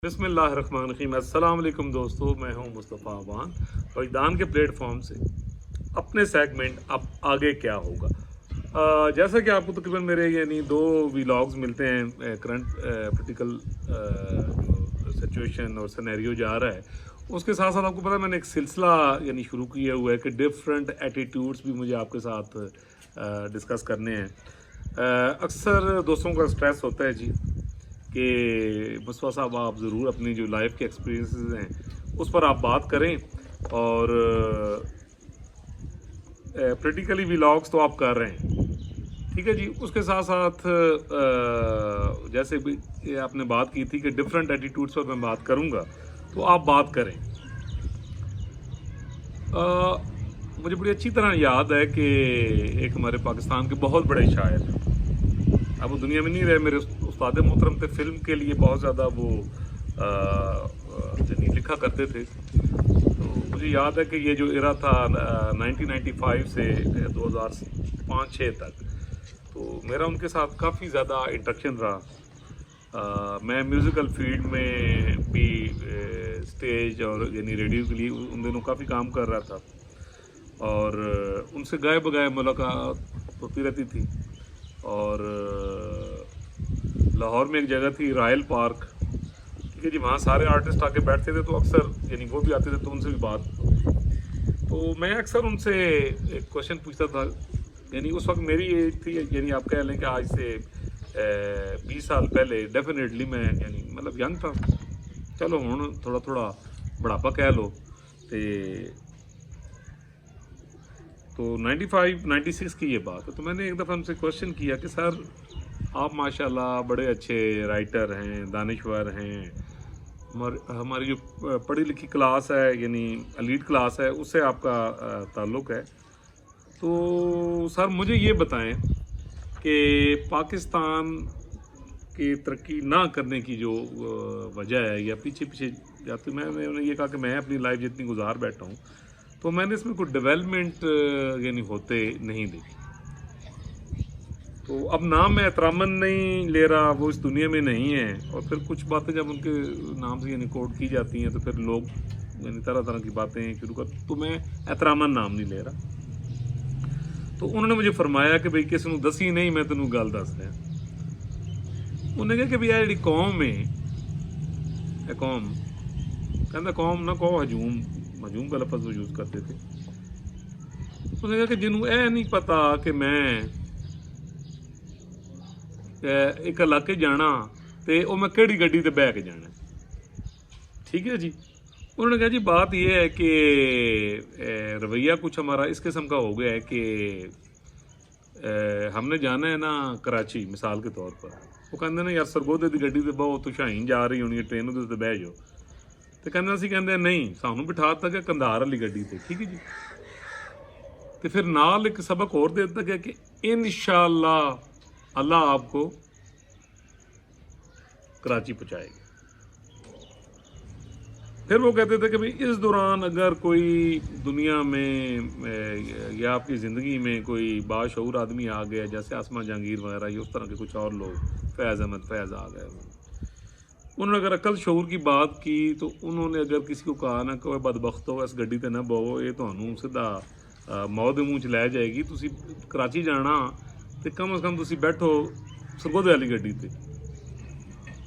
बिस्मिल्लाहिर्रहमानिर्रहीम। अस्सलाम वालेकुम दोस्तों, मैं हूं मुस्तफ़ा अवान और ईदान के प्लेटफॉर्म से अपने सेगमेंट अब आगे क्या होगा। जैसा कि आपको तकरीबन मेरे यानी दो व्लॉग्स मिलते हैं, करंट पोलिटिकल जो सिचुएशन और सिनेरियो जा रहा है, उसके साथ साथ आपको पता है मैंने एक सिलसिला यानी शुरू किया हुआ है कि डिफरेंट एटीट्यूड्स भी मुझे आपके साथ डिस्कस करने हैं। अक्सर दोस्तों का स्ट्रेस होता है जी कि मुस्तफ़ा साहब आप ज़रूर अपनी जो लाइफ के एक्सपीरियंसेस हैं उस पर आप बात करें, और प्रैक्टिकली व्लॉग्स तो आप कर रहे हैं, ठीक है जी। उसके साथ साथ जैसे भी ये आपने बात की थी कि डिफरेंट एटीट्यूड्स पर मैं बात करूंगा, तो आप बात करें। मुझे बड़ी अच्छी तरह याद है कि एक हमारे पाकिस्तान के बहुत बड़े शायर, अब वो दुनिया में नहीं रहे, मेरे उस्ताद मोहतरम थे, फिल्म के लिए बहुत ज़्यादा वो यानी लिखा करते थे। तो मुझे याद है कि ये जो इरा था 1995 से 2005-06 तक, तो मेरा उनके साथ काफ़ी ज़्यादा इंटरेक्शन रहा। मैं म्यूज़िकल फील्ड में भी स्टेज और यानी रेडियो के लिए उन दिनों काफ़ी काम कर रहा था, और उनसे गाए बगाए मुलाकात होती रहती थी। और लाहौर में एक जगह थी रॉयल पार्क, ठीक है जी, वहाँ सारे आर्टिस्ट आके बैठते थे, तो अक्सर यानी वो भी आते थे, तो उनसे भी बात होती। तो मैं अक्सर उनसे एक क्वेश्चन पूछता था, यानी उस वक्त मेरी एज थी, यानी आप कह लें कि आज से 20 साल पहले डेफिनेटली मैं यानी मतलब यंग था, चलो हूँ थोड़ा थोड़ा बुढ़ापा कह लो। तो 95-96 की ये बात है। तो मैंने एक दफ़ा उनसे क्वेश्चन किया कि सर आप माशाल्लाह बड़े अच्छे राइटर हैं, दानिश्वर हैं, हमारी जो पढ़ी लिखी क्लास है यानी एलीट क्लास है, उससे आपका ताल्लुक़ है। तो सर मुझे ये बताएं कि पाकिस्तान की तरक्की ना करने की जो वजह है या पीछे पीछे जाते, मैंने उन्हें ये कहा कि मैं अपनी लाइफ जितनी गुजार बैठा हूँ, तो मैंने इसमें कोई डेवलपमेंट यानी होते नहीं देखी। तो अब नाम मैं एहतरामन नहीं ले रहा, वो इस दुनिया में नहीं है, और फिर कुछ बातें जब उनके नाम से यानी कोट की जाती हैं तो फिर लोग यानी तरह तरह की बातें शुरू कर, तो मैं एहतरामन नाम नहीं ले रहा। तो उन्होंने मुझे फरमाया कि भाई किसी को दसी नहीं, मैं तेनों गल दस रहा। उन्हें कहा कि भी जी कौम है, कौम कहता कौम ना कहो हजूम, हजूम का लफ्ज़ वो यूज़ करते थे। उन्हें कहा कि जिन्हों यह नहीं पता कि मैं एक इलाके जाना तो वो मैं केड़ी गड्डी ते बह के जाना, ठीक है जी। उन्होंने कहा जी बात यह है कि रवैया कुछ हमारा इस किस्म का हो गया है कि हमने जाना है ना कराची मिसाल के तौर पर, वो कहते ना यार सरगोधे की गड्डी ते बहुत तो शाहीन जा रही होनी है, ट्रेन उहदे ते बह जाओ, तो कहते असीं कहते नहीं सानू बिठा दिता गया कंधार वाली गड्डी ते, ठीक है जी। तो फिर नाल एक सबक और दे दिता गया कि इंशाअल्लाह अल्लाह आपको कराची पहुँचाएगा। फिर वो कहते थे कि भाई इस दौरान अगर कोई दुनिया में या आपकी ज़िंदगी में कोई बाशऊर आदमी आ गया, जैसे आसमा जहांगीर वगैरह या उस तरह के कुछ और लोग, फैज़ अहमद फैज़ आ गए, उन्होंने अगर अकल शऊर की बात की, तो उन्होंने अगर किसी को कहा ना कि बदबख्त हो इस गड्डी ते ना बवो, ये तुहानू सीधा मौत दे मूँह च लै जाएगी, तुसी कराची जाना तो कम से कम तुसी बैठो सरगोधे वाली गड्डी ते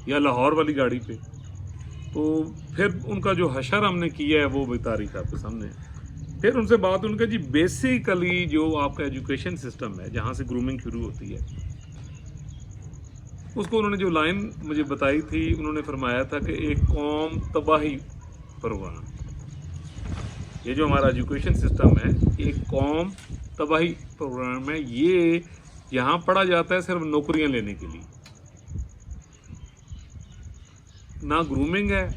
या लाहौर वाली गाड़ी पे। तो फिर उनका जो हशर हमने किया है वो भी तारीख आपके सामने है। फिर उनसे बात उनका जी बेसिकली जो आपका एजुकेशन सिस्टम है, जहाँ से ग्रूमिंग शुरू होती है, उसको उन्होंने जो लाइन मुझे बताई थी, उन्होंने फरमाया था कि एक कौम तबाही प्रोग्राम, ये जो हमारा एजुकेशन सिस्टम है एक कौम तबाही प्रोग्राम है, ये यहाँ पढ़ा जाता है सिर्फ नौकरियाँ लेने के लिए, ना ग्रूमिंग है,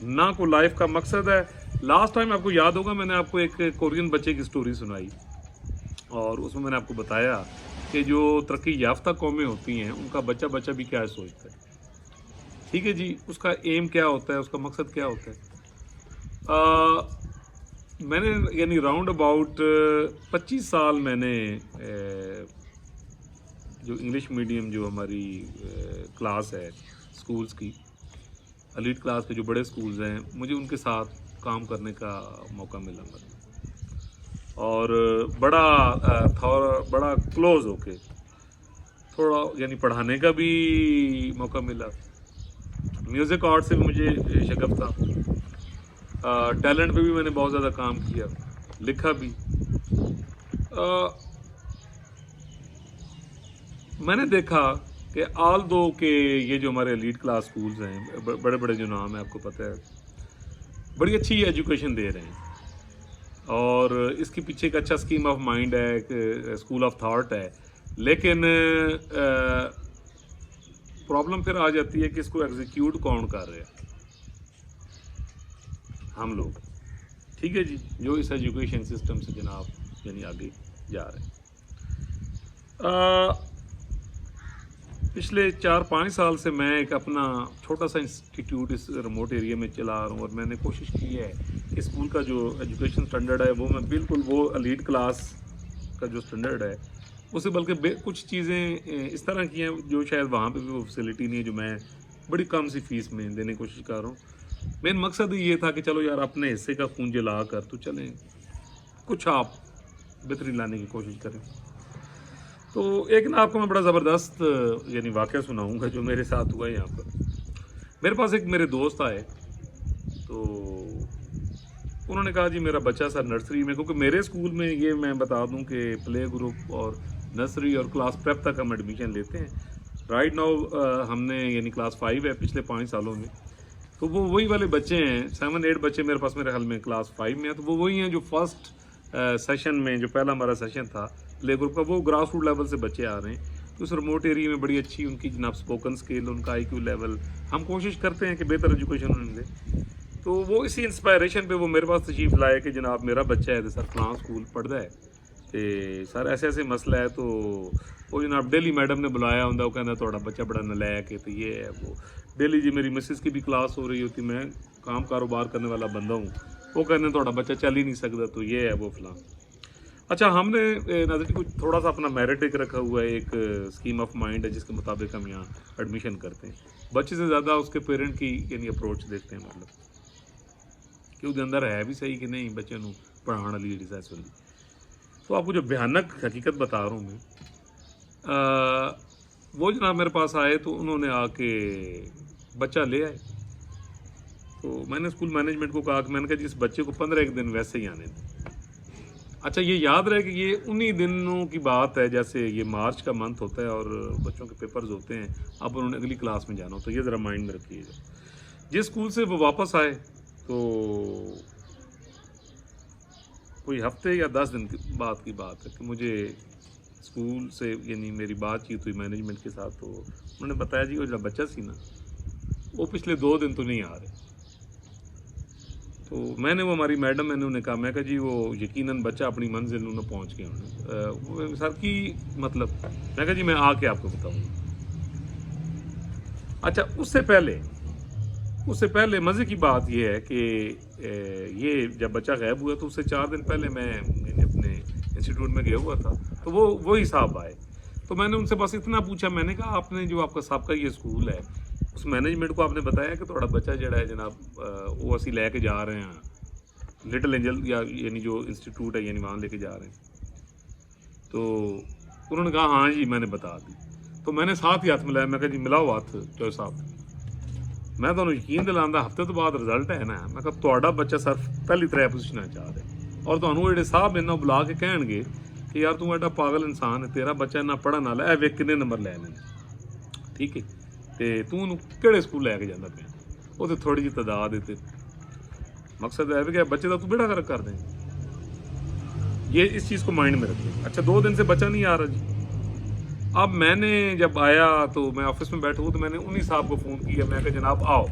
ना कोई लाइफ का मकसद है। लास्ट टाइम आपको याद होगा मैंने आपको एक कोरियन बच्चे की स्टोरी सुनाई, और उसमें मैंने आपको बताया कि जो तरक्की याफ्ता कौमें होती हैं उनका बच्चा बच्चा भी क्या सोचता है, ठीक है जी, उसका एम क्या होता है, उसका मकसद क्या होता है। मैंने यानी राउंड अबाउट 25 साल मैंने जो इंग्लिश मीडियम जो हमारी क्लास है स्कूल्स की, एलीट क्लास के जो बड़े स्कूल्स हैं, मुझे उनके साथ काम करने का मौका मिला और बड़ा क्लोज होके थोड़ा यानी पढ़ाने का भी मौका मिला। म्यूज़िक आर्ट से भी मुझे शगफ था, टैलेंट पे भी मैंने बहुत ज़्यादा काम किया, लिखा भी। मैंने देखा कि ऑल दो के ये जो हमारे एलीट क्लास स्कूल्स हैं, बड़े बड़े जो नाम है आपको पता है, बड़ी अच्छी एजुकेशन दे रहे हैं और इसके पीछे एक अच्छा स्कीम ऑफ माइंड है, एक स्कूल ऑफ थॉट है, लेकिन प्रॉब्लम फिर आ जाती है कि इसको एग्जीक्यूट कौन कर रहे हैं, हम लोग। ठीक है जी, जो इस एजुकेशन सिस्टम से जनाब यानी आगे जा रहे हैं। पिछले 4-5 साल से मैं एक अपना छोटा सा इंस्टीट्यूट इस रिमोट एरिया में चला रहा हूँ और मैंने कोशिश की है कि स्कूल का जो एजुकेशन स्टैंडर्ड है वो मैं बिल्कुल वो एलीट क्लास का जो स्टैंडर्ड है उससे बल्कि कुछ चीज़ें इस तरह की हैं जो शायद वहाँ पे भी वो फैसिलिटी नहीं है, जो मैं बड़ी कम सी फीस में देने की कोशिश कर रहा हूँ। मेन मकसद ये था कि चलो यार अपने हिस्से का खून जला कर तो चलें, कुछ आप बेहतरी लाने की कोशिश करें। तो एक ना आपको मैं बड़ा ज़बरदस्त यानी वाक़या सुनाऊंगा जो मेरे साथ हुआ है यहाँ पर। मेरे पास एक मेरे दोस्त आए तो उन्होंने कहा जी मेरा बच्चा सर नर्सरी में, क्योंकि मेरे स्कूल में ये मैं बता दूं कि प्ले ग्रुप और नर्सरी और क्लास प्रेप तक हम एडमिशन लेते हैं। राइट नाउ हमने यानी क्लास 5 है पिछले 5 सालों में, तो वो वही वाले बच्चे हैं, 7-8 बच्चे मेरे पास मेरे हाल में क्लास 5 में हैं, तो वो वही हैं जो फर्स्ट सेशन में जो पहला हमारा सेशन था प्ले ग्रुप का, वो ग्रास रूट लेवल से बच्चे आ रहे हैं। तो उस रिमोट एरिया में बड़ी अच्छी उनकी जनाब स्पोकन स्किल, उनका IQ लेवल, हम कोशिश करते हैं कि बेहतर एजुकेशन उन्हें दें। तो वो इसी इंस्पायरेशन पे वो मेरे पास तशरीफ लाए कि जनाब मेरा बच्चा है तो सर फलां स्कूल पढ़ता है तो सर ऐसे ऐसे मसला है। तो वो जनाब डेली मैडम ने बुलाया होंगे, वो कहना थोड़ा बच्चा बड़ा नलायक है, तो ये है वो। डेली जी मेरी मिसिस की भी क्लास हो रही होती, मैं काम कारोबार करने वाला बंदा हूँ, वो कहने थोड़ा बच्चा चल ही नहीं सकता, तो ये है वो फलां। अच्छा, हमने नाज़रीन कुछ थोड़ा सा अपना मेरिट एक रखा हुआ है, एक स्कीम ऑफ माइंड है जिसके मुताबिक हम यहाँ एडमिशन करते हैं। बच्चे से ज़्यादा उसके पेरेंट की यानी अप्रोच देखते हैं, मतलब कि उसके अंदर है भी सही कि नहीं बच्चे नूं पढ़ाने वाली जी सैस वाली। तो आपको जो भयानक हकीकत बता रहा हूँ मैं, वो जनाब मेरे पास आए तो उन्होंने आके बच्चा ले आए। तो मैंने स्कूल मैनेजमेंट को कहा कि मैंने कहा जी इस बच्चे को 15 दिन वैसे ही आने दें। अच्छा, ये याद रहे कि ये उन्हीं दिनों की बात है, जैसे ये मार्च का मंथ होता है और बच्चों के पेपर्स होते हैं, अब उन्होंने अगली क्लास में जाना हो, तो ये ज़रा माइंड में रखिएगा। जिस स्कूल से वो वापस आए तो कोई हफ्ते या 10 दिन बाद की बात है कि मुझे स्कूल से यानी मेरी बातचीत हुई मैनेजमेंट के साथ, तो उन्होंने बताया जी वो जो बच्चा सी ना वो पिछले 2 दिन तो नहीं आ रहे। तो मैंने वो हमारी मैडम मैंने उन्हें कहा, मैं कहा जी वो यकीनन बच्चा अपनी मंजिल उन्होंने पहुँच गया उन्होंने। सर की मतलब मैं कहा जी मैं आके आपको बताऊँगा। अच्छा, उससे पहले मज़े की बात यह है कि ये जब बच्चा गायब हुआ तो उससे 4 दिन पहले मैं अपने इंस्टीट्यूट में गया हुआ था, तो वही साहब आए। तो मैंने उनसे बस इतना पूछा, मैंने कहा आपने जो आपका सबका ये स्कूल है उस मैनेजमेंट को आपने बताया कि थोड़ा बच्चा जड़ा है जनाब वो असी लैके जा रहे हैं लिटिल एंजल या यानी जो इंस्टीट्यूट है यानी वहाँ लेके जा रहे हैं। तो उन्होंने कहा हाँ जी मैंने बता दी। तो मैंने साथ ही हाथ मिलाया, मैं कहा जी मिलाओ हाथ चो साहब, मैं तो यकीन दिलांदा हफ्ते तो बाद रिजल्ट है ना। मैं कहा तुहाडा बच्चा सर पहली 3 पोजीशनां चा रहा और तुहानू जिहड़े साहब इन्ना बुला के कहणगे कि यार तू एडा पागल इंसान है, तेरा बच्चा इन्ना पढ़न वाला है, वे किन्ने नंबर लै लेने, ठीक है, तो तू उन्होंने किहड़े स्कूल लैके जांदा पिया, वो तो थोड़ी जी तादाद है, मकसद है कि बच्चे का तू बेड़ा गर्क कर दें। ये इस चीज़ को माइंड में रखिए। अच्छा, 2 दिन से बच्चा नहीं आ रहा जी। अब मैंने जब आया तो मैं ऑफिस में बैठा हूँ तो मैंने उन्हीं साहब को फ़ोन किया, मैं कहा जनाब आओ।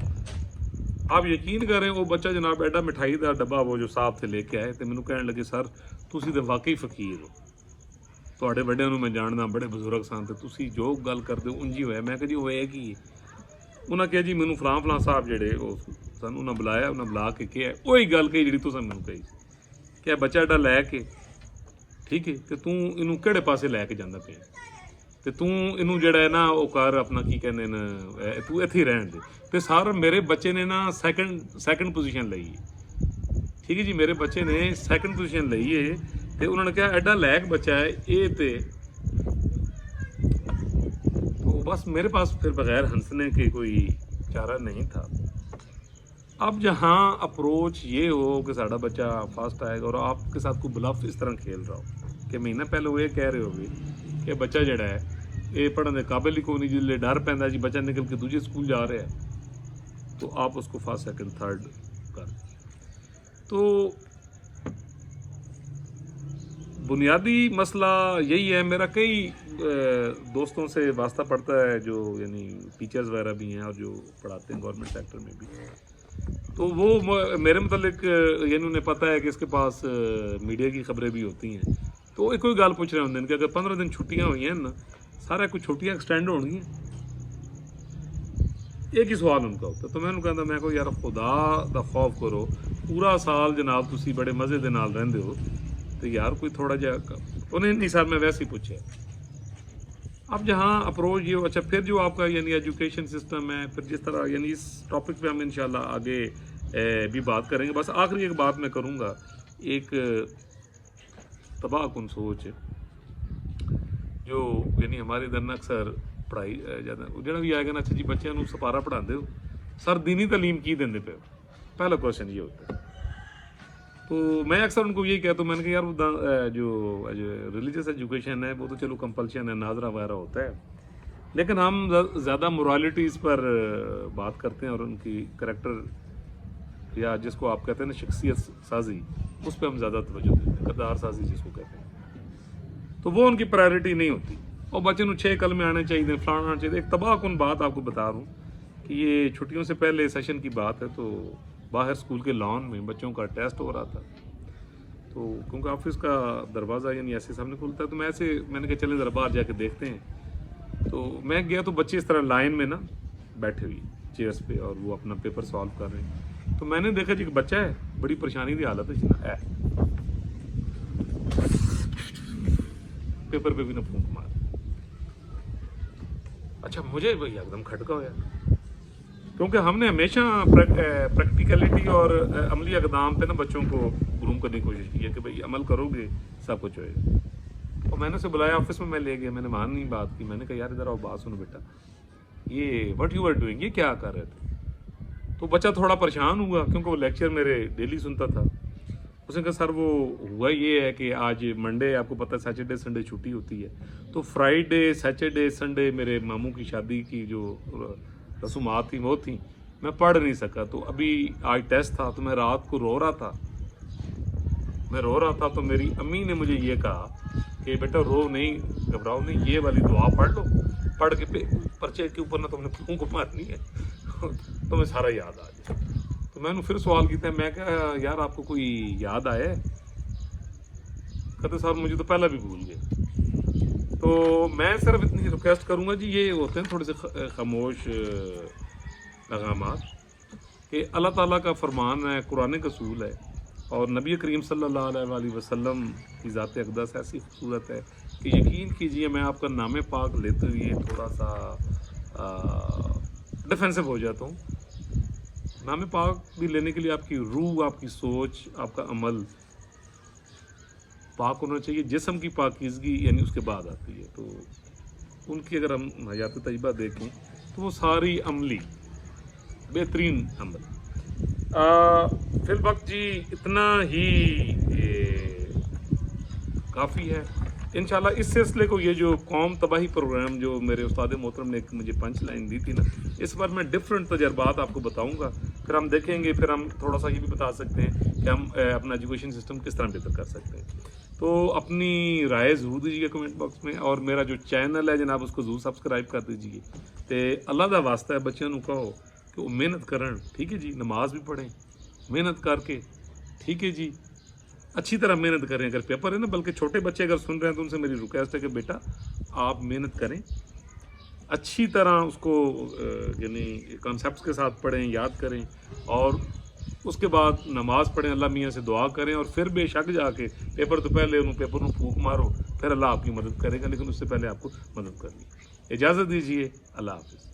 आप यकीन करें वो बच्चा जनाब एडा मिठाई का डब्बा वो जो साहब थे लेके आए तो मैंने कहने लगे सर तुसी तो वाकई फकीर हो, ਤੁਹਾਡੇ ਵੱਡਿਆਂ ਨੂੰ मैं जानना बड़े बजुर्ग सन तो तुसी जो गल करते हो उंजी होया। मैं कहा जी होया की? उन्हें कहा जी मैनू फलां फलां साहब जेडे सानू उन्हें बुलाया, उन्हें बुला के कहा वही गल कही जी तुसें मैनू कही कि बच्चा एडा लैके ठीक है तो तू इनू किहड़े पासे लैके जांदा पिया। ਤੇ ਤੂੰ ਇਹਨੂੰ ਜਿਹੜਾ ਹੈ ਨਾ ਉਹ ਕਰ ਆਪਣਾ ਕੀ ਕਹਿੰਦੇ ਨੇ ਤੂੰ ਇੱਥੇ ਹੀ ਰਹਿਣ ਦੇ। ਤੇ ਸਰ ਮੇਰੇ ਬੱਚੇ ਨੇ ਨਾ ਸੈਕੰਡ ਪੋਜੀਸ਼ਨ ਲਈ ਹੈ, ਠੀਕ ਹੈ ਜੀ, ਮੇਰੇ ਬੱਚੇ ਨੇ ਸੈਕੰਡ ਪੋਜੀਸ਼ਨ ਲਈ ਹੈ। ਤੇ ਉਹਨਾਂ ਨੇ ਕਿਹਾ ਐਡਾ ਲਾਇਕ ਬੱਚਾ ਹੈ ਇਹ ਤੇ बस मेरे पास फिर बगैर हंसने के कोई चारा नहीं था। अब जहाँ अप्रोच ये हो कि साड़ा बच्चा फास्ट आएगा और आपके साथ कोई ब्लफ इस तरह खेल रहा हो कि महीना पहले वो ये कह रहे हो कि बच्चा जड़ा है ये पढ़ने के काबिल ही कोई नहीं, जिसले डर पैंदा जी बच्चा निकल के दूसरे स्कूल जा रहा है तो आप उसको फर्स्ट सेकंड थर्ड कर। तो बुनियादी मसला यही है। मेरा कई दोस्तों से वास्ता पड़ता है जो यानी टीचर्स वगैरह भी हैं और जो पढ़ाते हैं गवर्नमेंट सेक्टर में भी, तो वो मेरे मुतालिक यानी उन्हें पता है कि इसके पास मीडिया की खबरें भी होती हैं, तो एक कोई गाल पूछ रहे होंगे कि अगर 15 दिन छुट्टियां हुई हैं ना सारा कुछ छुट्टियां एक्सटेंड होनी है, एक ही सवाल उनका होता। तो मैं कहता मैं को यार खुदा दा खौफ करो, पूरा साल जनाब तुसी बड़े मज़े दे नाल रहिंदे हो तो यार कोई थोड़ा जा उन्हें नहीं सर मैं वैसे ही पूछे। अब जहाँ अप्रोच ये अच्छा फिर जो आपका यानी एजुकेशन सिस्टम है, फिर जिस तरह यानी इस टॉपिक पे हम इंशाल्लाह आगे भी बात करेंगे। बस आखिरी एक बात मैं करूँगा, एक तबाहकुन सोच जो यानी हमारे इधर ना अक्सर पढ़ाई ज़्यादा जो भी आएगा ना अच्छा जी बच्चों को सपारा पढ़ाते हो सर दीनी तालीम की देंगे पे, पहला क्वेश्चन ये होता है। तो मैं अक्सर उनको यही कहता हूँ, मैंने कहा यार जो रिलीजियस एजुकेशन है वो तो चलो कंपल्शन है, नाजरा वगैरह होता है, लेकिन हम ज़्यादा मोरालिटीज़ पर बात करते हैं और उनकी करैक्टर या जिसको आप कहते हैं ना शख्सियत साजी, उस पर हम ज़्यादा तवज्जो देते हैं, किरदार साजी जिसको कहते हैं, तो वो उनकी प्रायोरिटी नहीं होती। और बच्चे को 6 कलमे आने चाहिए, फलाना आना चाहिए। एक तबाहकुन बात आपको बता रहा हूँ कि ये छुट्टियों से पहले सेशन की बात है, तो बाहर स्कूल के लॉन में बच्चों का टेस्ट हो रहा था, तो क्योंकि ऑफिस का दरवाज़ा यानी ऐसे सामने खुलता है, तो मैंने कहा चले ज़रा बाहर जाके देखते हैं। तो मैं गया तो बच्चे इस तरह लाइन में ना बैठे हुए चेयर्स पे और वो अपना पेपर सॉल्व कर रहे हैं। तो मैंने देखा जी एक बच्चा है बड़ी परेशानी की हालत है पेपर पे भी ना फूंक मार। अच्छा मुझे वही एकदम खटका हो यार, क्योंकि हमने हमेशा प्रैक्टिकलिटी और अमली इक़दाम पे ना बच्चों को ग्रूम करने की कोशिश की है कि भाई अमल करोगे सब कुछ होएगा। और मैंने उसे बुलाया ऑफिस में, मैं ले गया, मैंने मान नहीं बात की, मैंने कहा यार इधर आओ बात सुनो बेटा, ये व्हाट यू आर डूइंग, ये क्या कर रहे थे। तो बच्चा थोड़ा परेशान हुआ क्योंकि वो लेक्चर मेरे डेली सुनता था। उसने कहा सर वो हुआ ये है कि आज मंडे आपको पता है सैटरडे संडे छुट्टी होती है, तो फ्राइडे सैटरडे संडे मेरे मामू की शादी की जो रसूमात थी वो थी, मैं पढ़ नहीं सका। तो अभी आज टेस्ट था तो मैं रात को रो रहा था, तो मेरी अम्मी ने मुझे ये कहा कि बेटा रो नहीं, घबराओ नहीं, ये वाली दुआ पढ़ लो, पढ़ के पर्चे के ऊपर ना तुमने फूंक मारनी है तो मैं सारा याद आ गया। तो मैंने फिर सवाल किया, मैं क्या यार आपको कोई याद आया? कहते सर मुझे तो पहला भी भूल गए। तो मैं सिर्फ इतनी रिक्वेस्ट करूँगा जी, ये होते हैं थोड़े से खामोश पैगामात कि अल्लाह ताला का फरमान है, कुरान का असूल है और नबी करीम सल्लल्लाहु अलैहि वसल्लम की ज़ात अक़दस ऐसी खूबसूरत है कि यकीन कीजिए मैं आपका नाम पाक लेते हुए थोड़ा सा डिफेंसिव हो जाता हूँ। नाम पाक भी लेने के लिए आपकी रूह, आपकी सोच, आपका अमल पाक होना चाहिए। जिस्म की पाकीज़गी यानी उसके बाद आती है। तो उनकी अगर हम हयात तय्यबा देखें तो वो सारी अमली बेहतरीन अमल। फिल वक्त जी इतना ही काफ़ी है। इंशाल्लाह इस सिलसिले को, ये जो कौम तबाही प्रोग्राम जो मेरे उस्ताद मोहतरम ने एक मुझे पंच लाइन दी थी ना, इस बार मैं डिफरेंट तजर्बात आपको बताऊंगा। फिर हम देखेंगे, फिर हम थोड़ा सा ये भी बता सकते हैं कि हम अपना एजुकेशन सिस्टम किस तरह बेहतर कर सकते हैं। तो अपनी राय ज़रूर दीजिएगा कमेंट बॉक्स में, और मेरा जो चैनल है जनाब उसको ज़रूर सब्सक्राइब कर दीजिए। तो अल्लाह दा वास्ता है बच्चों को कहो कि वो मेहनत करन, ठीक है जी, नमाज भी पढ़ें मेहनत करके, ठीक है जी, अच्छी तरह मेहनत करें। अगर पेपर है ना, बल्कि छोटे बच्चे अगर सुन रहे हैं तो उनसे मेरी रिक्वेस्ट है कि बेटा आप मेहनत करें, अच्छी तरह उसको यानी कॉन्सेप्ट्स के साथ पढ़ें, याद करें, और उसके बाद नमाज़ पढ़ें, अल्लाह मियाँ से दुआ करें, और फिर बेशक जाके पेपर तो पहले उन्होंने पेपर में फूंक मारो پھر اللہ آپ کی مدد کرے گا، لیکن اس سے پہلے آپ کو مدد کرنی ہے۔ اجازت دیجیے، اللہ حافظ۔